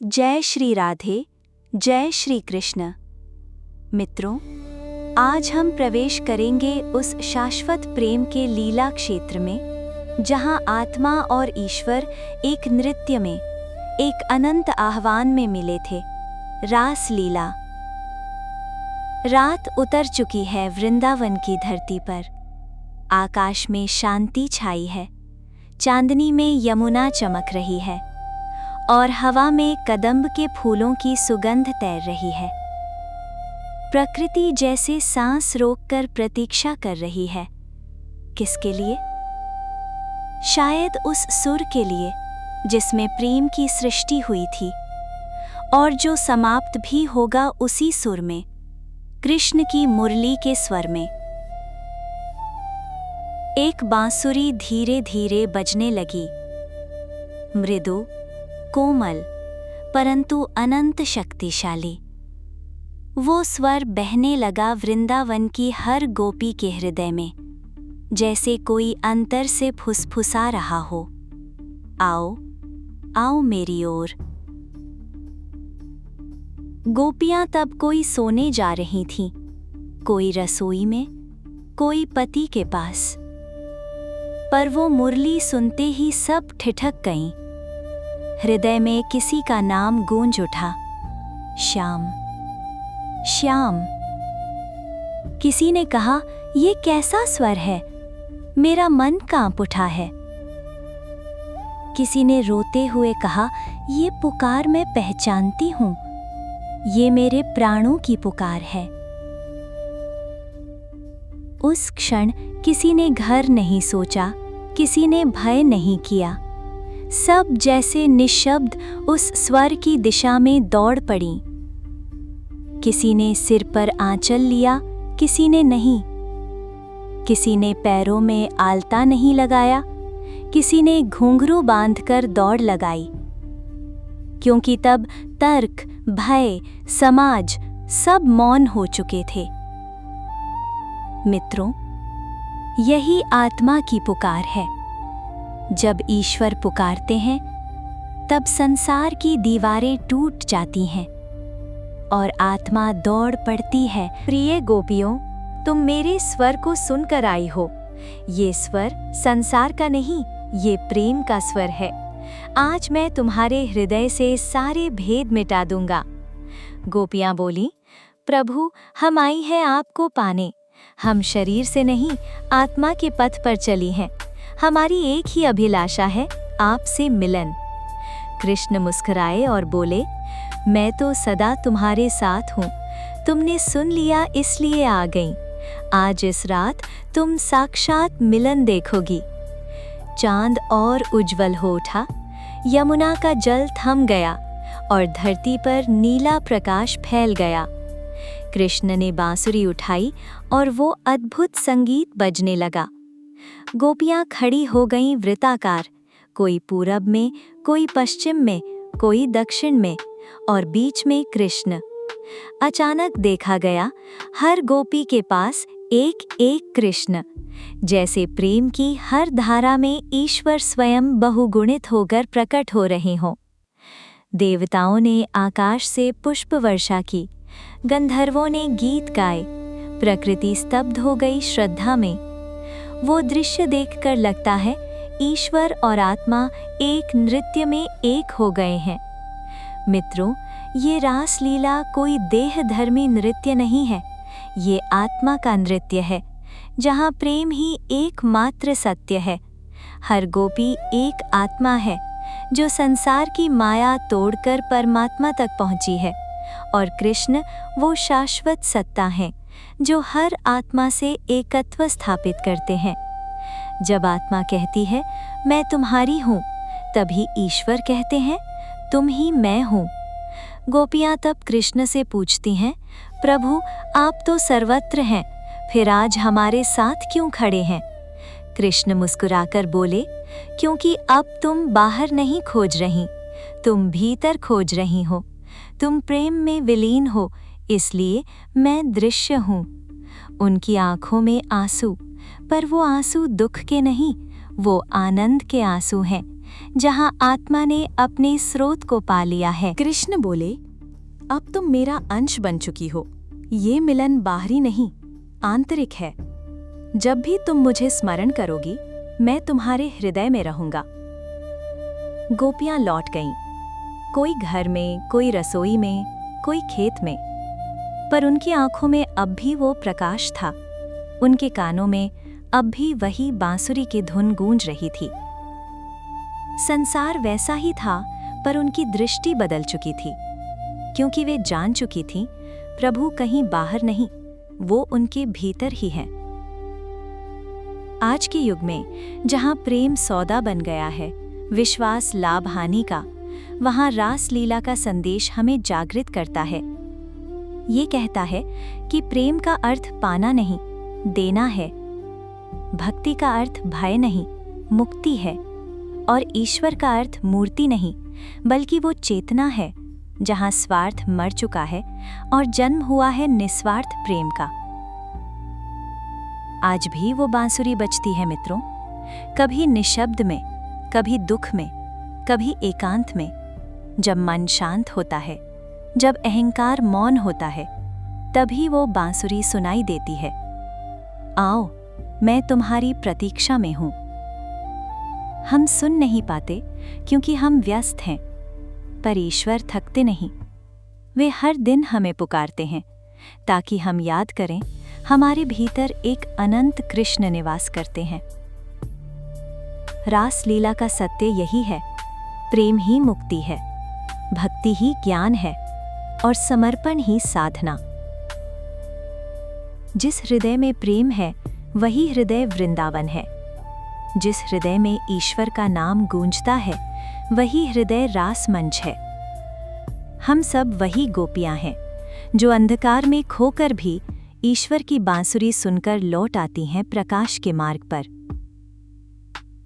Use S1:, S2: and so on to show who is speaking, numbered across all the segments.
S1: जय श्री राधे, जय श्री कृष्ण। मित्रों, आज हम प्रवेश करेंगे उस शाश्वत प्रेम के लीला क्षेत्र में जहां आत्मा और ईश्वर एक नृत्य में, एक अनंत आह्वान में मिले थे। रास लीला। रात उतर चुकी है वृंदावन की धरती पर। आकाश में शांति छाई है, चांदनी में यमुना चमक रही है और हवा में कदम्ब के फूलों की सुगंध तैर रही है। प्रकृति जैसे सांस रोककर प्रतीक्षा कर रही है। किसके लिए? शायद उस सुर के लिए जिसमें प्रेम की सृष्टि हुई थी और जो समाप्त भी होगा उसी सुर में, कृष्ण की मुरली के स्वर में। एक बांसुरी धीरे धीरे बजने लगी, मृदु, कोमल, परंतु अनंत शक्तिशाली। वो स्वर बहने लगा वृंदावन की हर गोपी के हृदय में, जैसे कोई अंतर से फुसफुसा रहा हो, आओ, आओ मेरी ओर। गोपियां तब कोई सोने जा रही थीं, कोई रसोई में, कोई पति के पास। पर वो मुरली सुनते ही सब ठिठक गईं। हृदय में किसी का नाम गूंज उठा, श्याम, श्याम। किसी ने कहा, ये कैसा स्वर है, मेरा मन कांप उठा है। किसी ने रोते हुए कहा, ये पुकार मैं पहचानती हूं, ये मेरे प्राणों की पुकार है। उस क्षण किसी ने घर नहीं सोचा, किसी ने भय नहीं किया। सब जैसे निशब्द उस स्वर की दिशा में दौड़ पड़ी। किसी ने सिर पर आंचल लिया, किसी ने नहीं। किसी ने पैरों में आलता नहीं लगाया, किसी ने घुंघरू बांधकर दौड़ लगाई। क्योंकि तब तर्क, भय, समाज सब मौन हो चुके थे। मित्रों, यही आत्मा की पुकार है। जब ईश्वर पुकारते हैं, तब संसार की दीवारें टूट जाती हैं और आत्मा दौड़ पड़ती है। प्रिय गोपियों, तुम मेरे स्वर को सुनकर आई हो। ये स्वर संसार का नहीं, ये प्रेम का स्वर है। आज मैं तुम्हारे हृदय से सारे भेद मिटा दूंगा। गोपियां बोली, प्रभु, हम आई हैं आपको पाने। हम शरीर से नहीं, आत्मा के पथ पर चली हैं। हमारी एक ही अभिलाषा है, आपसे मिलन। कृष्ण मुस्कुराए और बोले, मैं तो सदा तुम्हारे साथ हूँ। तुमने सुन लिया इसलिए आ गई। आज इस रात तुम साक्षात मिलन देखोगी। चांद और उज्जवल हो उठा, यमुना का जल थम गया और धरती पर नीला प्रकाश फैल गया। कृष्ण ने बांसुरी उठाई और वो अद्भुत संगीत बजने लगा। गोपियां खड़ी हो गईं वृत्ताकार, कोई पूरब में, कोई पश्चिम में, कोई दक्षिण में और बीच में कृष्ण। अचानक देखा गया, हर गोपी के पास एक एक कृष्ण। जैसे प्रेम की हर धारा में ईश्वर स्वयं बहुगुणित होकर प्रकट हो रहे हों। देवताओं ने आकाश से पुष्प वर्षा की, गंधर्वों ने गीत गाए, प्रकृति स्तब्ध हो गई श्रद्धा में। वो दृश्य देखकर लगता है ईश्वर और आत्मा एक नृत्य में एक हो गए हैं। मित्रों, ये रास लीला कोई देहधर्मी नृत्य नहीं है, ये आत्मा का नृत्य है, जहाँ प्रेम ही एकमात्र सत्य है। हर गोपी एक आत्मा है जो संसार की माया तोड़कर परमात्मा तक पहुँची है, और कृष्ण वो शाश्वत सत्ता है जो हर आत्मा से एकत्व स्थापित करते हैं। जब आत्मा कहती है, मैं तुम्हारी हूँ, तभी ईश्वर कहते हैं, तुम ही मैं हूँ। गोपियाँ तब कृष्ण से पूछती हैं, प्रभु, आप तो सर्वत्र हैं, फिर आज हमारे साथ क्यों खड़े हैं? कृष्ण मुस्कुराकर बोले, क्योंकि अब तुम बाहर नहीं खोज रही, तुम भीतर खोज रही हो। तुम प्रेम में विलीन हो, इसलिए मैं दृश्य हूँ। उनकी आंखों में आंसू, पर वो आंसू दुख के नहीं, वो आनंद के आंसू हैं, जहां आत्मा ने अपने स्रोत को पा लिया है।
S2: कृष्ण बोले, अब तुम मेरा अंश बन चुकी हो। ये मिलन बाहरी नहीं, आंतरिक है। जब भी तुम मुझे स्मरण करोगी, मैं तुम्हारे हृदय में रहूंगा। गोपियां लौट गईं, कोई घर में, कोई रसोई में, कोई खेत में, पर उनकी आंखों में अब भी वो प्रकाश था। उनके कानों में अब भी वही बांसुरी की धुन गूंज रही थी। संसार वैसा ही था, पर उनकी दृष्टि बदल चुकी थी, क्योंकि वे जान चुकी थीं प्रभु कहीं बाहर नहीं, वो उनके भीतर ही है। आज के युग में जहां प्रेम सौदा बन गया है, विश्वास लाभ हानि का, वहां रास लीला का संदेश हमें जागृत करता है। ये कहता है कि प्रेम का अर्थ पाना नहीं, देना है। भक्ति का अर्थ भय नहीं, मुक्ति है। और ईश्वर का अर्थ मूर्ति नहीं, बल्कि वो चेतना है जहां स्वार्थ मर चुका है और जन्म हुआ है निस्वार्थ प्रेम का। आज भी वो बांसुरी बजती है मित्रों, कभी निशब्द में, कभी दुख में, कभी एकांत में। जब मन शांत होता है, जब अहंकार मौन होता है, तभी वो बांसुरी सुनाई देती है। आओ, मैं तुम्हारी प्रतीक्षा में हूं। हम सुन नहीं पाते क्योंकि हम व्यस्त हैं, पर ईश्वर थकते नहीं। वे हर दिन हमें पुकारते हैं ताकि हम याद करें हमारे भीतर एक अनंत कृष्ण निवास करते हैं। रास लीला का सत्य यही है, प्रेम ही मुक्ति है, भक्ति ही ज्ञान है और समर्पण ही साधना। जिस हृदय में प्रेम है, वही हृदय वृंदावन है। जिस हृदय में ईश्वर का नाम गूंजता है, वही हृदय रास मंच है। हम सब वही गोपियां हैं जो अंधकार में खोकर भी ईश्वर की बांसुरी सुनकर लौट आती हैं प्रकाश के मार्ग पर।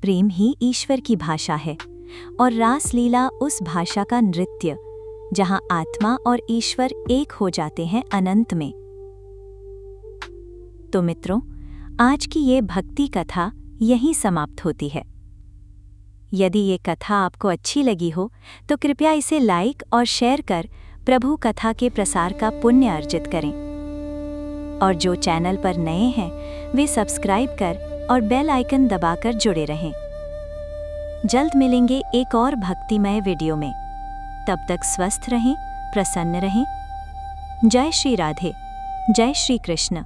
S2: प्रेम ही ईश्वर की भाषा है और रास लीला उस भाषा का नृत्य, जहां आत्मा और ईश्वर एक हो जाते हैं अनंत में। तो मित्रों, आज की ये भक्ति कथा यहीं समाप्त होती है। यदि ये कथा आपको अच्छी लगी हो तो कृपया इसे लाइक और शेयर कर प्रभु कथा के प्रसार का पुण्य अर्जित करें। और जो चैनल पर नए हैं, वे सब्सक्राइब कर और बेल आइकन दबाकर जुड़े रहें। जल्द मिलेंगे एक और भक्तिमय वीडियो में। तब तक स्वस्थ रहें, प्रसन्न रहें। जय श्री राधे, जय श्री कृष्ण।